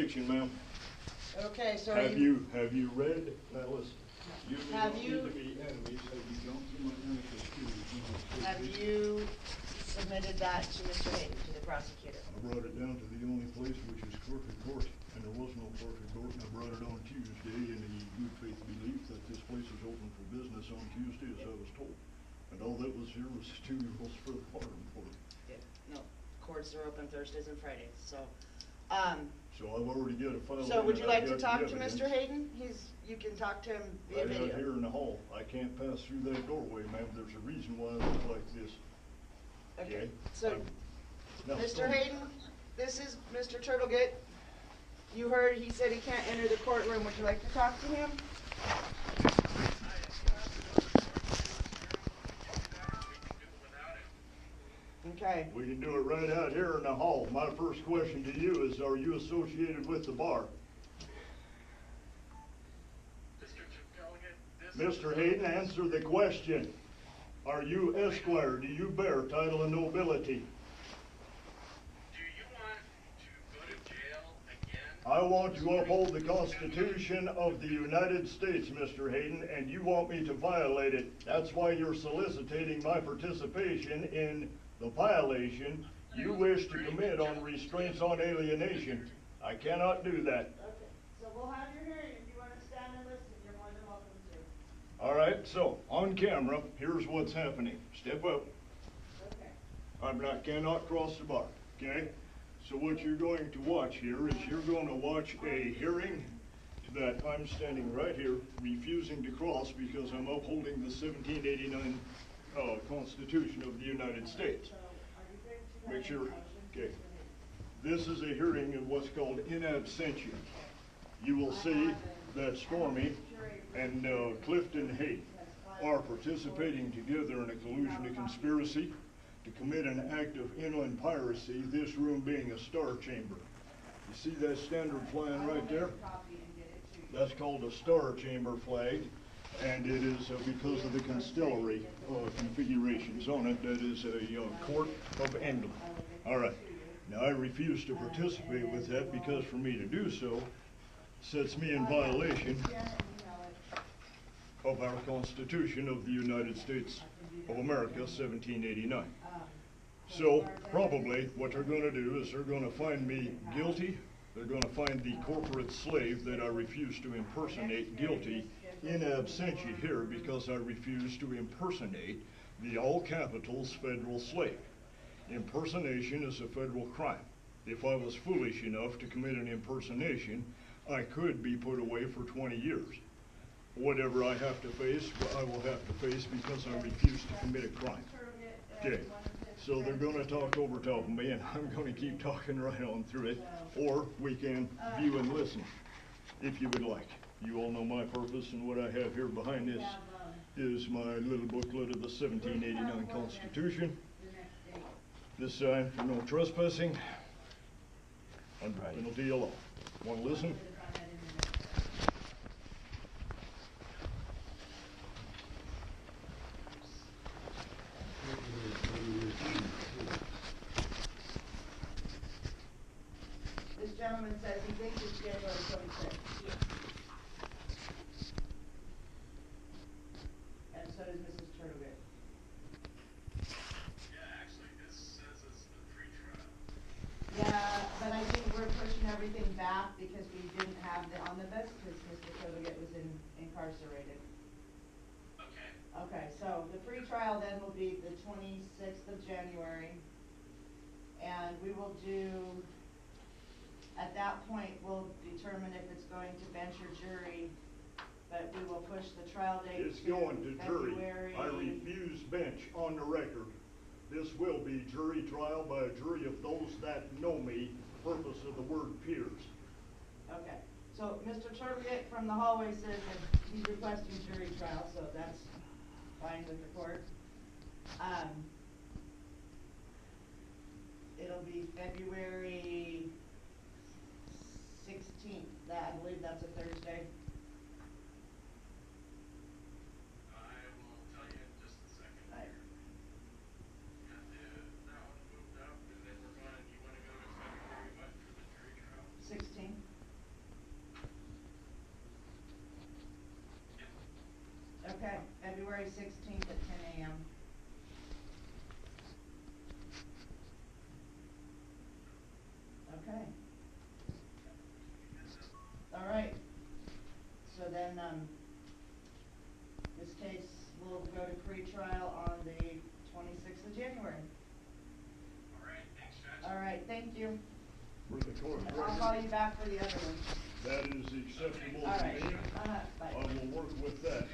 jurisdiction, ma'am. Okay, so Have you read, now listen, you Have don't you- need to be enemies, have you gone through my benefits too? have you submitted that to Mr. Hayden, to the prosecutor? I brought it down to the only place, which is clerk of court, and there was no clerk of court, and I brought it on Tuesday in the good faith belief that this place is open for business on Tuesday, as I was told. And all that was here was 2 rules for the fire report. Yeah, no, courts are open Thursdays and Fridays, so, So I've already got a file. so would you like to talk to evidence. Mr. Hayden? You can talk to him via Right out video. here in the hall. I can't pass through that doorway, ma'am. There's a reason why I look like this. Okay, so, Now, Mr. Hayden, this is Mr. Turtlegate. You heard he said he can't enter the courtroom. Would you like to talk to him? Okay. We can do it right out here in the hall. My first question to you is, are you associated with the bar? Mr. Hayden, answer the question. Are you Esquire? Do you bear title of nobility? Do you want to go to jail again? I want to uphold the Constitution of the United States, Mr. Hayden, and you want me to violate it. That's why you're soliciting my participation in the violation you wish to commit on restraints on alienation. I cannot do that. Okay, so we'll have your hearing. If you want to stand and listen, you're more than welcome to. All right, so on camera, here's what's happening. Step up. Okay. I cannot cross the bar, okay? So what you're going to watch here is you're going to watch a hearing that I'm standing right here refusing to cross because I'm upholding the 1789 Constitution of the United States. Make sure, okay. This is a hearing of what's called in absentia. You will see that Stormy and Clifton Hayden are participating together in a collusion and conspiracy to commit an act of inland piracy, this room being a star chamber. You see that standard flying right there? That's called a star chamber flag, and it is because of the constellary configurations on it. That is a court of emblem. All right. Now, I refuse to participate with that because for me to do so sets me in violation of our Constitution of the United States of America, 1789. So probably what they're going to do is they're going to find me guilty. They're going to find the corporate slave that I refuse to impersonate guilty in absentia here because I refuse to impersonate the all capitals federal slave. Impersonation is a federal crime. If I was foolish enough to commit an impersonation, I could be put away for 20 years. Whatever I have to face, I will have to face because I refuse to commit a crime. Okay, so they're going to talk over top of me, and I'm going to keep talking right on through it, or we can view and listen, if you would like. You all know my purpose, and what I have here behind this is my little booklet of the 1789 Constitution. This sign for no trespassing, under penalty of law. Want to listen? This gentleman says he thinks it's January 26th. And so does Mrs. Turtlegate. Yeah, actually, this says it's the pre-trial. Yeah, but I think we're pushing everything back because we didn't have the omnibus because Mr. Turtlegate was incarcerated. Okay. Okay, so the pre-trial then will be the 26th of January. And we will do, at that point, we'll determine if it's going to bench or jury, but we will push the trial date It's to going to jury. February. I refuse bench on the record. This will be jury trial by a jury of those that know me, purpose of the word peers. Okay, so Mr. Turtlegate from the hallway says that he's requesting jury trial, so that's fine with the court. It'll be February 16th, I believe that's a Thursday. I will tell you in just a second. Right. Got that one moved up, and then you want to go to February what for the jury trial? 16th? 16th at 10 a.m. Okay. All right. So then, this case will go to pre-trial on the 26th of January. All right, thanks, Judge. All right, thank you. For the court I'll record, call you back for the other one. that is acceptable All to right. me. Bye. I will work with that.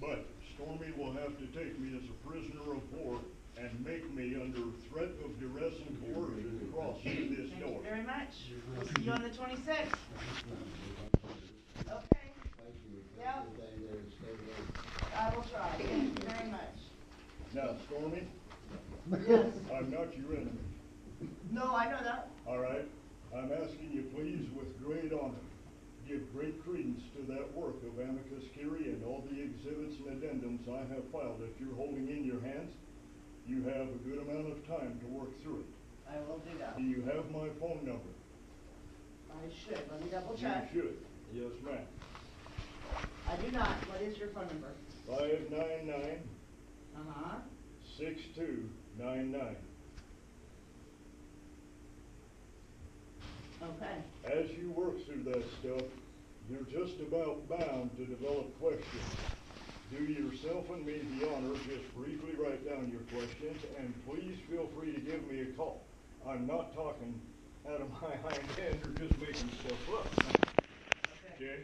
But Stormy will have to take me as a prisoner of war and make me under threat of duress and coercion cross through this Thank door. you very much. We'll see you on the 26th. Okay. Yep. I will try. Thank you very much. Now, Stormy, Yes. I'm not your enemy. No, I know that. All right? I'm asking you, please, with great honor, give great credence to that work of amicus curiae and all the exhibits and addendums I have filed. If you're holding in your hands, you have a good amount of time to work through it. I will do that. Do you have my phone number? I should. Let me double check. You should. Yes, ma'am. I do not. What is your phone number? 599 Uh-huh. 6299. Okay. As you work through that stuff, you're just about bound to develop questions. Do yourself and me the honor, just briefly write down your questions, and please feel free to give me a call. I'm not talking out of my hind end or just making stuff up. Okay?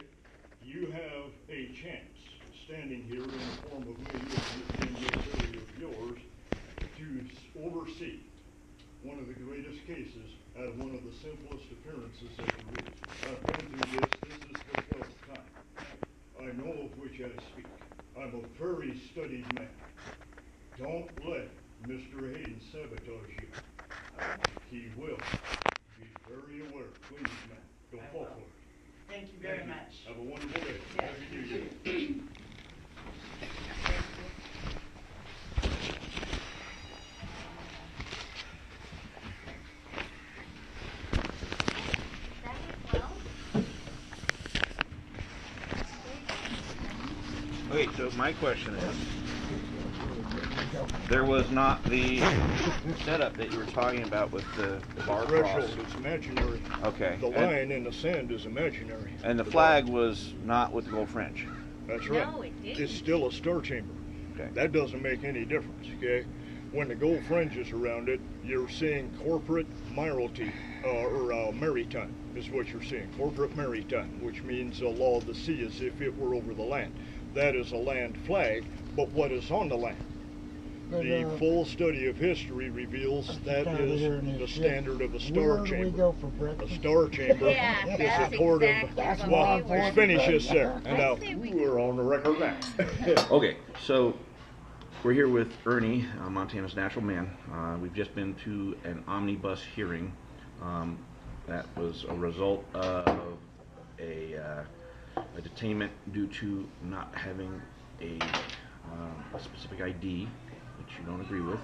You have a chance, standing here in the form of me, in this area of yours, to oversee one of the greatest cases out of one of the simplest appearances that there is. I've been through this is the 12th time. I know of which I speak. I'm a very studied man. Don't let Mr. Hayden sabotage you. He will. Be very aware. Please, man. Don't fall for it. Thank you very much. Have a wonderful day. Yes, Happy you New Year. too. Okay, so my question is, there was not the setup that you were talking about with the bar cross. Threshold, it's imaginary. Okay. The line in the sand is imaginary. And the flag was not with the gold fringe. That's right. No, it didn't. It's still a star chamber. Okay. That doesn't make any difference, okay? When the gold fringe is around it, you're seeing corporate mayoralty, or maritime is what you're seeing. Corporate maritime, which means a law of the sea as if it were over the land. That is a land flag, but what is on the land? The full study of history reveals that is the standard of a star Where do we chamber. go for breakfast? A star chamber Yeah, is that's a court exactly of, what well, we were let's finish this there. And now, say we- we're on the record now. Okay, so we're here with Ernie, Montana's Natural Man. We've just been to an omnibus hearing. That was a result of a detainment due to not having a specific ID, which you don't agree with.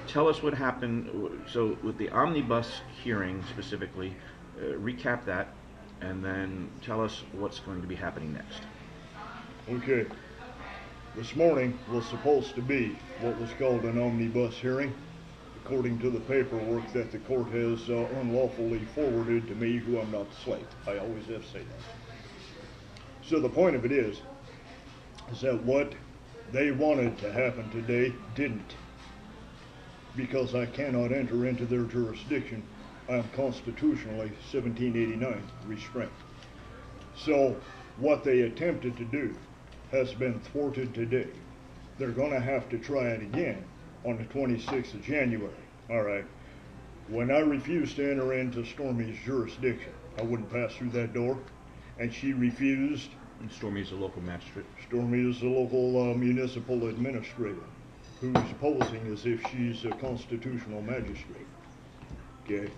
Tell us what happened. So with the omnibus hearing specifically, recap that, and then tell us what's going to be happening next. Okay. This morning was supposed to be what was called an omnibus hearing, according to the paperwork that the court has unlawfully forwarded to me, who I'm not the slave. I always have to say that. So the point of it is that what they wanted to happen today didn't, because I cannot enter into their jurisdiction. I am constitutionally 1789 restrained. So what they attempted to do has been thwarted today. They're going to have to try it again on the 26th of January. All right. When I refused to enter into Stormy's jurisdiction, I wouldn't pass through that door, and she refused. And Stormy is a local magistrate. Stormy is the local municipal administrator, who's posing as if she's a constitutional magistrate. Okay.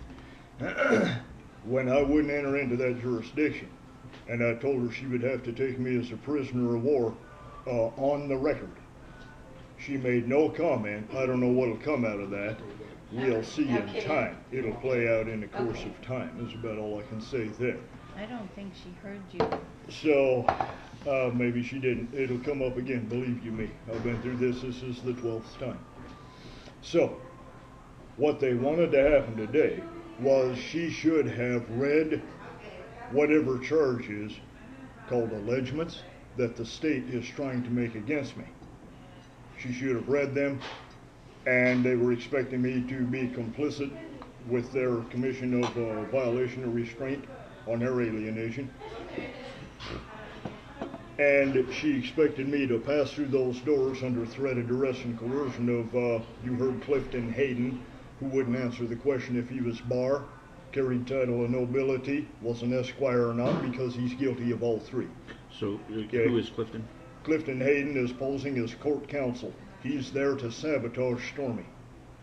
When I wouldn't enter into that jurisdiction, and I told her she would have to take me as a prisoner of war on the record, she made no comment. I don't know what'll come out of that. We'll see in time. It'll play out in the course of time. That's about all I can say there. I don't think she heard you. So Maybe she didn't. It'll come up again, believe you me. I've been through this. This is the 12th time. So, what they wanted to happen today was she should have read whatever charges called allegements that the state is trying to make against me. She should have read them, and they were expecting me to be complicit with their commission of violation of restraint on their alienation. And she expected me to pass through those doors under threat of duress and coercion of, you heard Clifton Hayden, who wouldn't answer the question if he was bar, carried title of nobility, was an esquire or not, because he's guilty of all three. So, Okay. who is Clifton? Clifton Hayden is posing as court counsel. He's there to sabotage Stormy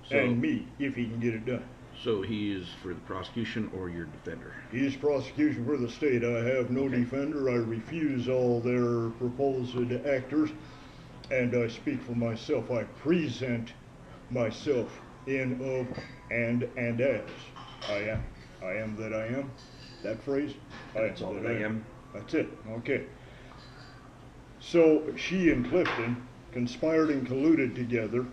So- and me if he can get it done. So he is for the prosecution or your defender? He's prosecution for the state. I have no defender. I refuse all their proposed actors, and I speak for myself. I present myself in, of, and as I am. I am that I am. That phrase? That's all that I am. That's it. Okay. So she and Clifton conspired and colluded together,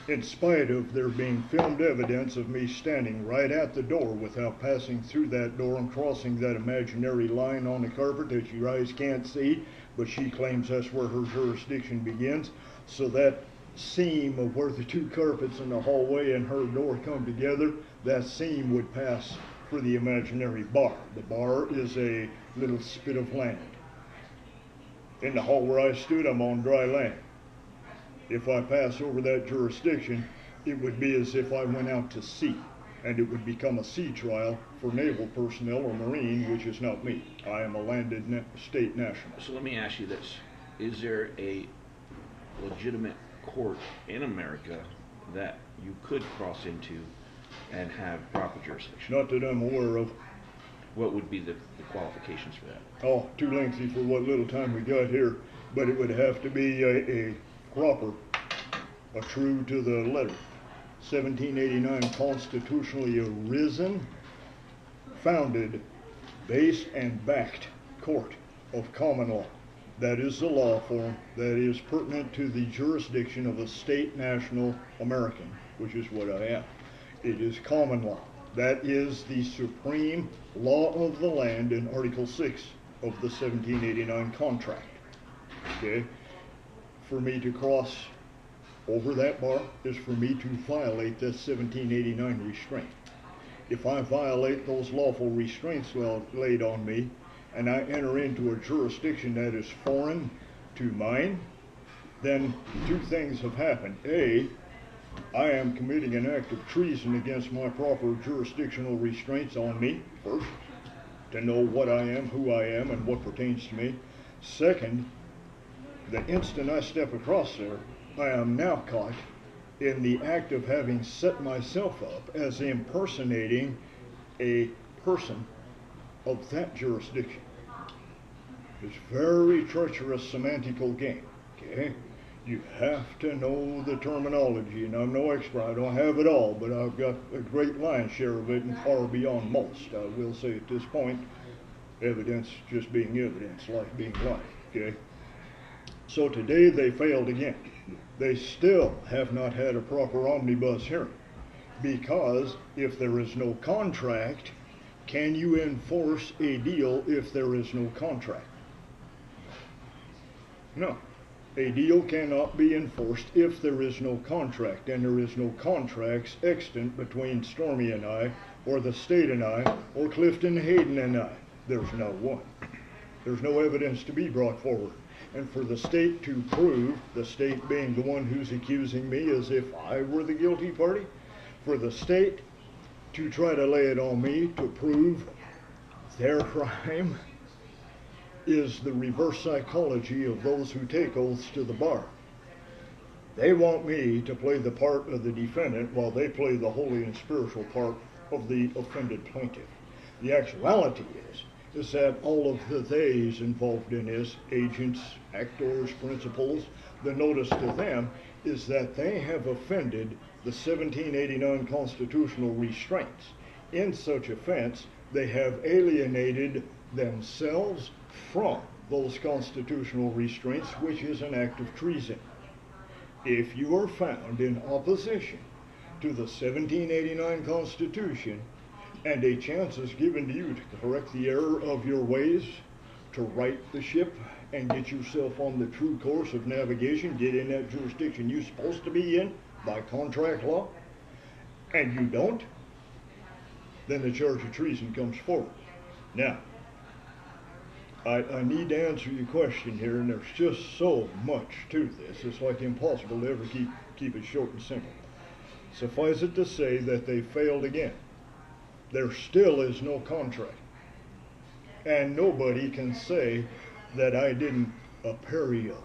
in spite of there being filmed evidence of me standing right at the door without passing through that door and crossing that imaginary line on the carpet that your eyes can't see, but she claims that's where her jurisdiction begins. So that seam of where the two carpets in the hallway and her door come together, that seam would pass for the imaginary bar. The bar is a little spit of land. In the hall where I stood, I'm on dry land. If I pass over that jurisdiction, it would be as if I went out to sea, and it would become a sea trial for naval personnel or marine, which is not me. I am a landed state national. So let me ask you this. Is there a legitimate court in America that you could cross into and have proper jurisdiction? Not that I'm aware of. What would be the qualifications for that? Oh, too lengthy for what little time we got here, but it would have to be a proper, a true to the letter, 1789 constitutionally arisen, founded, based, and backed court of common law. That is the law form that is pertinent to the jurisdiction of a state national American, which is what I am. It is common law. That is the supreme law of the land in Article 6 of the 1789 contract. Okay? For me to cross over that bar is for me to violate this 1789 restraint. If I violate those lawful restraints laid on me, and I enter into a jurisdiction that is foreign to mine, then two things have happened. A, I am committing an act of treason against my proper jurisdictional restraints on me, first, to know what I am, who I am, and what pertains to me. Second, the instant I step across there, I am now caught in the act of having set myself up as impersonating a person of that jurisdiction. It's very treacherous semantical game, okay? You have to know the terminology, and I'm no expert, I don't have it all, but I've got a great lion's share of it and far beyond most. I will say at this point, evidence just being evidence, life being life, okay? So today they failed again. They still have not had a proper omnibus hearing, because if there is no contract, can you enforce a deal if there is no contract? No. A deal cannot be enforced if there is no contract, and there is no contracts extant between Stormy and I, or the state and I, or Clifton Hayden and I. There's not one. There's no evidence to be brought forward. And for the state to prove, the state being the one who's accusing me as if I were the guilty party, for the state to try to lay it on me to prove their crime is the reverse psychology of those who take oaths to the bar. They want me to play the part of the defendant while they play the holy and spiritual part of the offended plaintiff. The actuality is that all of the theys involved in this, agents, actors, principals, the notice to them is that they have offended the 1789 constitutional restraints. In such offense, they have alienated themselves from those constitutional restraints, which is an act of treason. If you are found in opposition to the 1789 Constitution, and a chance is given to you to correct the error of your ways, to right the ship and get yourself on the true course of navigation, get in that jurisdiction you're supposed to be in by contract law, and you don't, then the charge of treason comes forward. Now, I need to answer your question here, and there's just so much to this. It's like impossible to ever keep it short and simple. Suffice it to say that they failed again. There still is no contract. And nobody can say that I didn't appario.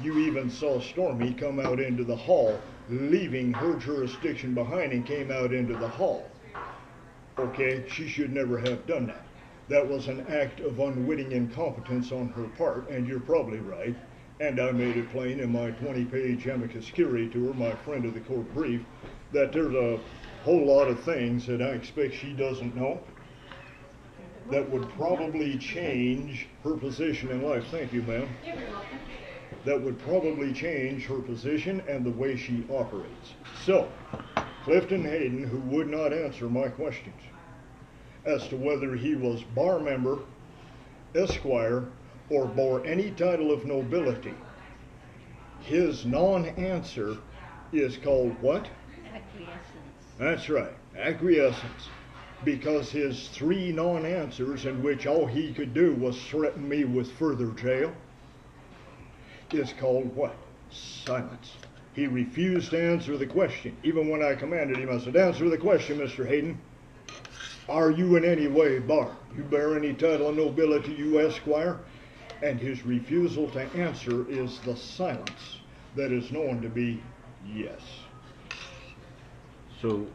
You even saw Stormy come out into the hall, leaving her jurisdiction behind, and came out into the hall. Okay, she should never have done that. That was an act of unwitting incompetence on her part, and you're probably right. And I made it plain in my 20-page amicus curiae to her, my friend of the court brief, that there's a whole lot of things that I expect she doesn't know that would probably change her position in life. Thank you, ma'am. That would probably change her position and the way she operates. So, Clifton Hayden, who would not answer my questions as to whether he was bar member, esquire, or bore any title of nobility, his non-answer is called what? Acquiescence. That's right, acquiescence. Because his three non-answers, in which all he could do was threaten me with further jail, is called what? Silence. He refused to answer the question. Even when I commanded him, I said, answer the question, Mr. Hayden. Are you in any way bar? You bear any title of nobility, you esquire? And his refusal to answer is the silence that is known to be yes. So,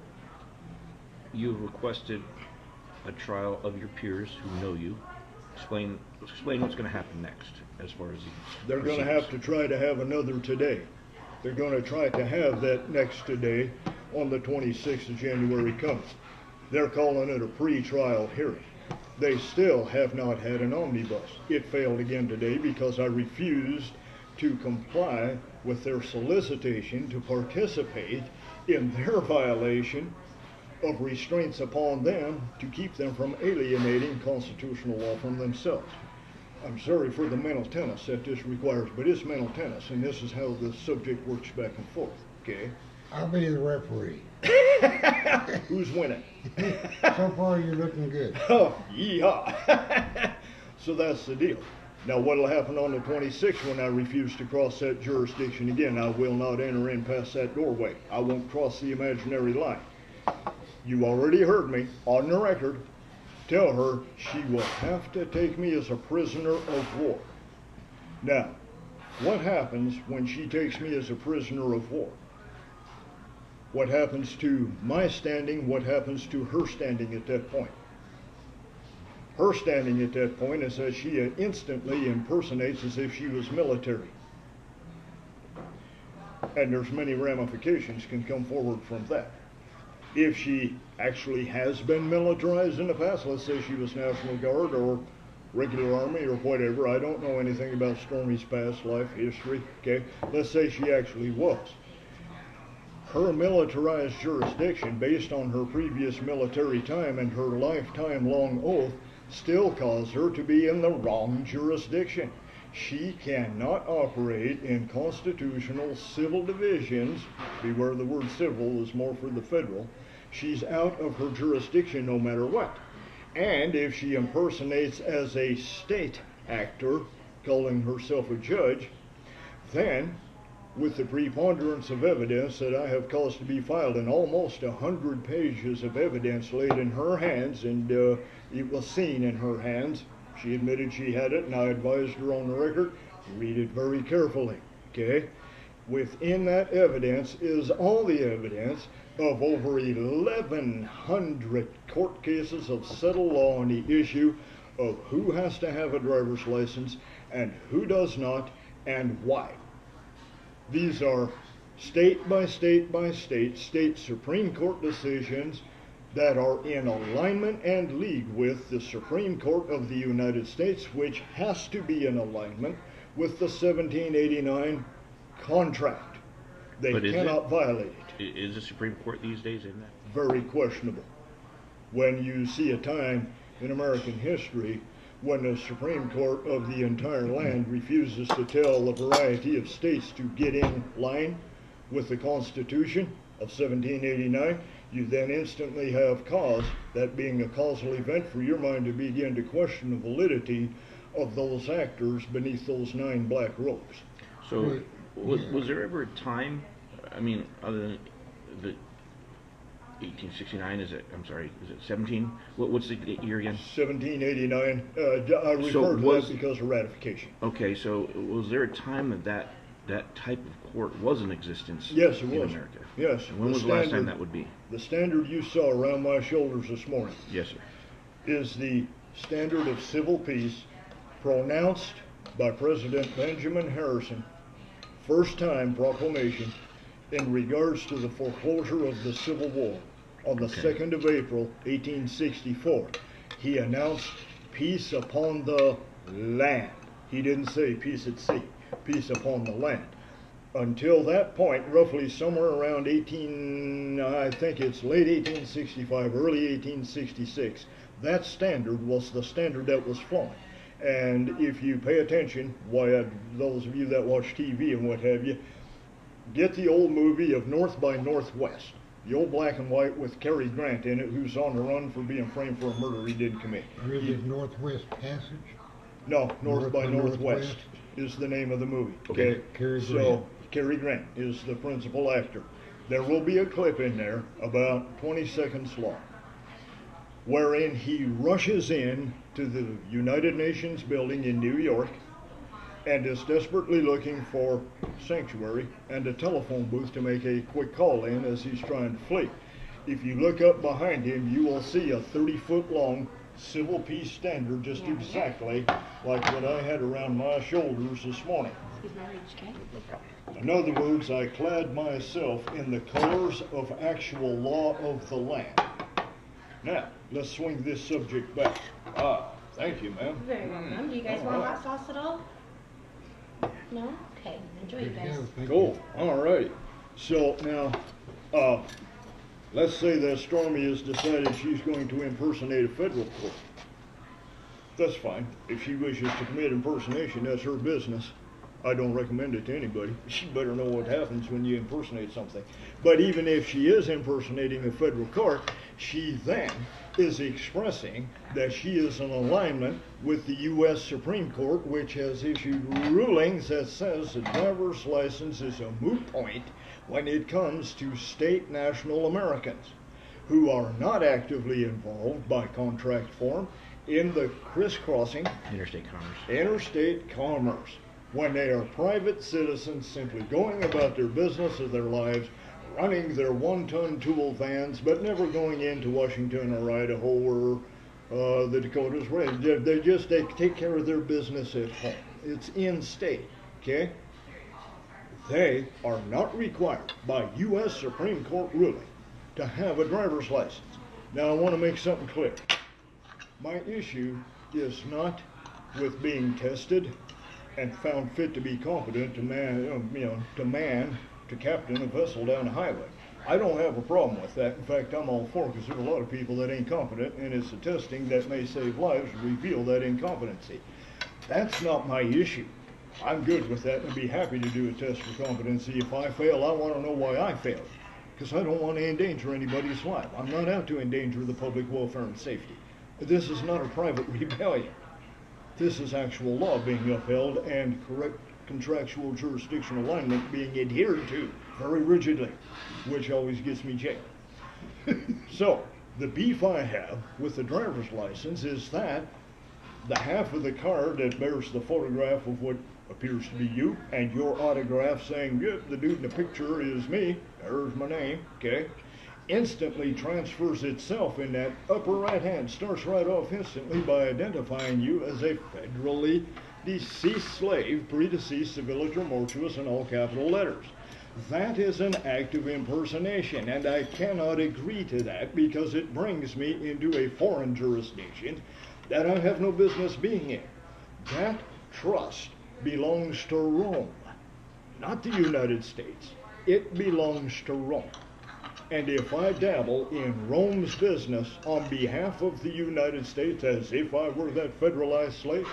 you've requested a trial of your peers who know you. Explain what's going to happen next as far as the They're going to have to try to have another today. They're going to try to have that next today on the 26th of January coming. They're calling it a pre-trial hearing. They still have not had an omnibus. It failed again today because I refused to comply with their solicitation to participate in their violation of restraints upon them to keep them from alienating constitutional law from themselves. I'm sorry for the mental tennis that this requires, but it's mental tennis, and this is how the subject works back and forth, okay? I'll be the referee. Who's winning? So far, you're looking good. Oh, yeehaw. So that's the deal. Now, what'll happen on the 26th when I refuse to cross that jurisdiction again? I will not enter in past that doorway. I won't cross the imaginary line. You already heard me on the record tell her she will have to take me as a prisoner of war. Now, what happens when she takes me as a prisoner of war? What happens to my standing? What happens to her standing at that point? Her standing at that point is that she instantly impersonates as if she was military. And there's many ramifications can come forward from that. If she actually has been militarized in the past, let's say she was National Guard or regular Army or whatever, I don't know anything about Stormy's past life history, okay? Let's say she actually was. Her militarized jurisdiction, based on her previous military time and her lifetime long oath, still cause her to be in the wrong jurisdiction. She cannot operate in constitutional civil divisions. Beware, the word civil is more for the federal. She's out of her jurisdiction no matter what. And if she impersonates as a state actor, calling herself a judge, then with the preponderance of evidence that I have caused to be filed, and almost 100 pages of evidence laid in her hands, and it was seen in her hands. She admitted she had it, and I advised her on the record, read it very carefully, okay? Within that evidence is all the evidence of over 1,100 court cases of settled law on the issue of who has to have a driver's license and who does not, and why. These are state by state by state, state Supreme Court decisions, that are in alignment and league with the Supreme Court of the United States, which has to be in alignment with the 1789 contract. They But is cannot it? violate it. Is the Supreme Court these days in that? Very questionable. When you see a time in American history when the Supreme Court of the entire land refuses to tell a variety of states to get in line with the Constitution of 1789, you then instantly have cause, that being a causal event, for your mind to begin to question the validity of those actors beneath those 9 black robes. So, was there ever a time, I mean, other than the 1869, is it 17? What's the year again? 1789, I refer to that because of ratification. Okay, so was there a time that type of court was in existence Yes, it in was. America? Yes. And when was the last time that would be? The standard you saw around my shoulders this morning Yes, sir. is the standard of civil peace pronounced by President Benjamin Harrison, first time proclamation in regards to the foreclosure of the Civil War on the 2nd of April, 1864. He announced peace upon the land. He didn't say peace at sea, peace upon the land. Until that point, roughly somewhere around I think it's late 1865, early 1866, that standard was the standard that was flowing. And if you pay attention, those of you that watch TV and what have you, get the old movie of North by Northwest, the old black and white with Cary Grant in it, who's on the run for being framed for a murder he didn't commit. Or is it Northwest Passage? No, North by Northwest Northwest is the name of the movie. Okay. Cary So Grant. Cary Grant is the principal actor. There will be a clip in there about 20 seconds long, wherein he rushes in to the United Nations building in New York and is desperately looking for sanctuary and a telephone booth to make a quick call in as he's trying to flee. If you look up behind him, you will see a 30-foot long civil peace standard just exactly like what I had around my shoulders this morning. In other words, I clad myself in the colors of actual law of the land. Now, let's swing this subject back. Thank you, ma'am. Very welcome. Do you guys want hot sauce at all? No? Okay. Enjoy, you guys. Cool. All right. So now, let's say that Stormy has decided she's going to impersonate a federal court. That's fine. If she wishes to commit impersonation, that's her business. I don't recommend it to anybody. She better know what happens when you impersonate something. But even if she is impersonating a federal court, she then is expressing that she is in alignment with the U.S. Supreme Court, which has issued rulings that says a driver's license is a moot point when it comes to state national Americans who are not actively involved by contract form in the crisscrossing interstate commerce, when they are private citizens simply going about their business of their lives, running their one-ton tool vans, but never going into Washington or Idaho or the Dakotas. They take care of their business at home. It's in-state, okay? They are not required by U.S. Supreme Court ruling to have a driver's license. Now, I want to make something clear. My issue is not with being tested and found fit to be competent to captain a vessel down the highway. I don't have a problem with that. In fact, I'm all for it, because there are a lot of people that ain't competent, and it's the testing that may save lives to reveal that incompetency. That's not my issue. I'm good with that and be happy to do a test for competency. If I fail, I want to know why I failed, because I don't want to endanger anybody's life. I'm not out to endanger the public welfare and safety. This is not a private rebellion. This is actual law being upheld and correct contractual jurisdictional alignment being adhered to very rigidly, which always gets me jailed. So, the beef I have with the driver's license is that the half of the card that bears the photograph of what appears to be you and your autograph saying, yep, the dude in the picture is me, there's my name, okay, instantly transfers itself in that upper right hand, starts right off instantly by identifying you as a federally deceased slave, predeceased, civiliter mortuus in all capital letters. That is an act of impersonation, and I cannot agree to that because it brings me into a foreign jurisdiction that I have no business being in. That trust belongs to Rome, not the United States. It belongs to Rome. And if I dabble in Rome's business on behalf of the United States as if I were that federalized slave,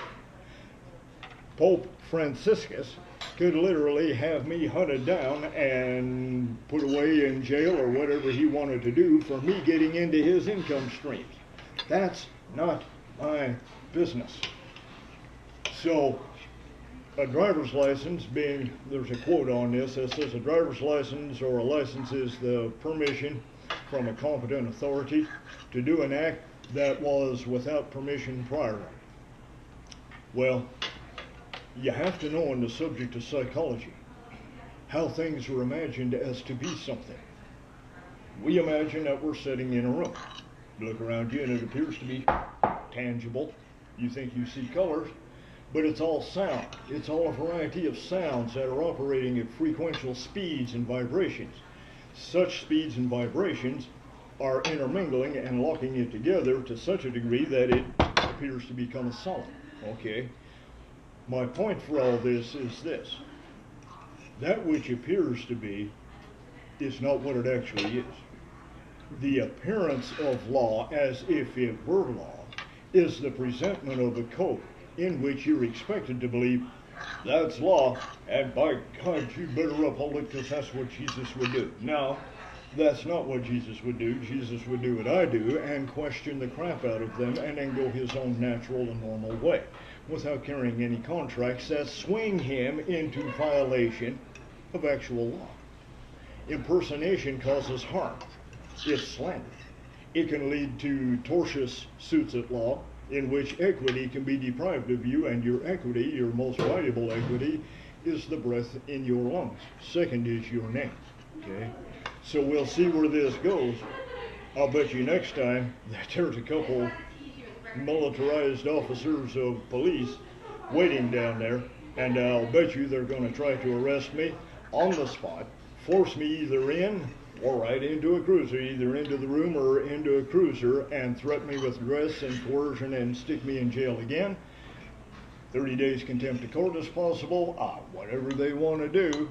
Pope Franciscus could literally have me hunted down and put away in jail or whatever he wanted to do for me getting into his income streams. That's not my business. So, a driver's license being, there's a quote on this that says a driver's license or a license is the permission from a competent authority to do an act that was without permission prior. Well, you have to know on the subject of psychology how things are imagined as to be something. We imagine that we're sitting in a room. You look around you and it appears to be tangible. You think you see colors, but it's all sound. It's all a variety of sounds that are operating at frequential speeds and vibrations. Such speeds and vibrations are intermingling and locking it together to such a degree that it appears to become a solid. Okay? My point for all this is this. That which appears to be is not what it actually is. The appearance of law as if it were law is the presentment of a code in which you're expected to believe that's law, and by God, you better uphold it because that's what Jesus would do. Now, that's not what Jesus would do. Jesus would do what I do and question the crap out of them and then go his own natural and normal way without carrying any contracts that swing him into violation of actual law. Impersonation causes harm. It's slander. It can lead to tortious suits at law in which equity can be deprived of you, and your equity, your most valuable equity, is the breath in your lungs. Second is your name. Okay? So we'll see where this goes. I'll bet you next time that there's a couple militarized officers of police waiting down there, and I'll bet you they're going to try to arrest me on the spot, force me either in or right into a cruiser, either into the room or into a cruiser, and threaten me with arrest and coercion and stick me in jail again. 30 days contempt of court is possible. Whatever they want to do,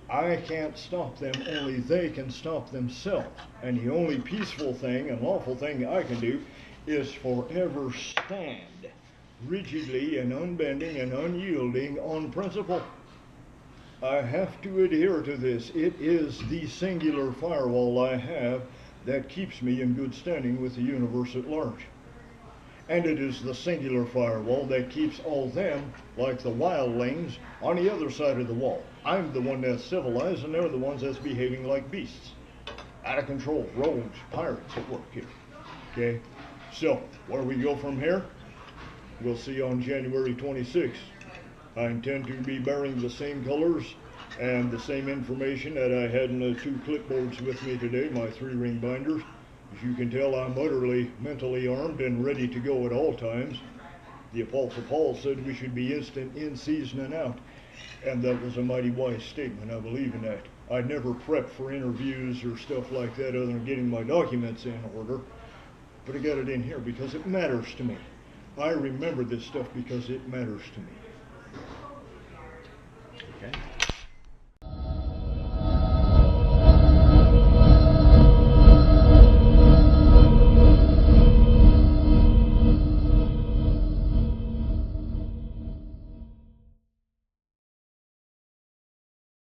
I can't stop them, only they can stop themselves. And the only peaceful thing and lawful thing I can do is forever stand rigidly and unbending and unyielding on principle. I have to adhere to this. It is the singular firewall I have that keeps me in good standing with the universe at large. And it is the singular firewall that keeps all them, like the wildlings, on the other side of the wall. I'm the one that's civilized, and they're the ones that's behaving like beasts. Out of control, rogues, pirates at work here. Okay? So, where we go from here, we'll see on January 26th. I intend to be bearing the same colors and the same information that I had in the 2 clipboards with me today, my 3-ring binders. As you can tell, I'm utterly mentally armed and ready to go at all times. The Apostle Paul said we should be instant in season and out, and that was a mighty wise statement. I believe in that. I never prep for interviews or stuff like that other than getting my documents in order, but I got it in here because it matters to me. I remember this stuff because it matters to me.